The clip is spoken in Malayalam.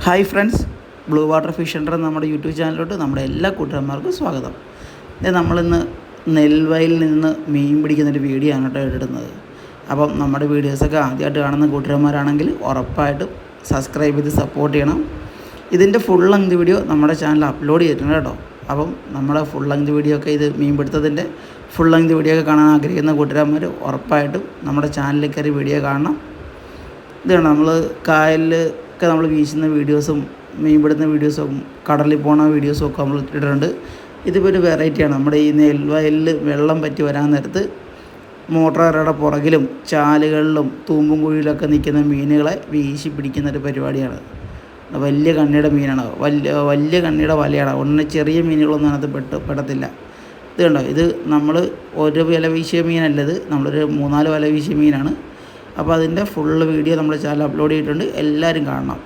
Hi friends, blue water fish centre നമ്മുടെ യൂട്യൂബ് ചാനലിലോട്ട് നമ്മുടെ എല്ലാ കൂട്ടുകാരന്മാർക്കും സ്വാഗതം. നമ്മളിന്ന് നെൽവയലിൽ നിന്ന് മീൻ പിടിക്കുന്നൊരു വീഡിയോ ആണ് കേട്ടോ ഇടുന്നത്. അപ്പം നമ്മുടെ വീഡിയോസൊക്കെ ആദ്യമായിട്ട് കാണുന്ന കൂട്ടുകാരന്മാരാണെങ്കിൽ ഉറപ്പായിട്ടും സബ്സ്ക്രൈബ് ചെയ്ത് സപ്പോർട്ട് ചെയ്യണം. ഇതിൻ്റെ ഫുൾ ലെങ്ത് വീഡിയോ നമ്മുടെ ചാനൽ അപ്ലോഡ് ചെയ്തിട്ടുണ്ട് കേട്ടോ. അപ്പം നമ്മുടെ ഫുൾ ലെങ്ത് വീഡിയോ ഒക്കെ ഇത് മീൻ പിടുത്തത്തിൻ്റെ ഫുൾ ലെങ്ത് വീഡിയോ ഒക്കെ കാണാൻ ആഗ്രഹിക്കുന്ന കൂട്ടുകാരന്മാർ ഉറപ്പായിട്ടും നമ്മുടെ ചാനലിൽ കയറി വീഡിയോ കാണണം. ഇതാണ് നമ്മൾ കായലിൽ ഒക്കെ നമ്മൾ വീശുന്ന വീഡിയോസും മീൻ പിടുന്ന വീഡിയോസും കടലിൽ പോണ വീഡിയോസും ഒക്കെ നമ്മൾ ഇട്ടിട്ടുണ്ട്. ഇതിപ്പോൾ ഒരു വെറൈറ്റിയാണ്. നമ്മുടെ ഈ നെൽവയലിൽ വെള്ളം പറ്റി വരാൻ നേരത്ത് മോട്ടോറുടെ പുറകിലും ചാലുകളിലും തൂമ്പും കുഴിയിലൊക്കെ നിൽക്കുന്ന മീനുകളെ വീശി പിടിക്കുന്നൊരു പരിപാടിയാണ്. വലിയ കണ്ണിയുടെ മീനാണ്, വലിയ കണ്ണിയുടെ വലയാണ്. ഒന്നും ചെറിയ മീനുകളൊന്നും അതിനകത്ത് പെടത്തില്ല. ഇത് കണ്ടോ, ഇത് നമ്മൾ ഒരു വല വീശിയ മീനല്ലത്, നമ്മളൊരു 3-4 വല വീശിയ മീനാണ്. അപ്പോൾ അതിൻ്റെ ഫുള്ള് വീഡിയോ നമ്മുടെ ചാനൽ അപ്ലോഡ് ചെയ്തിട്ടുണ്ട്, എല്ലാവരും കാണണം.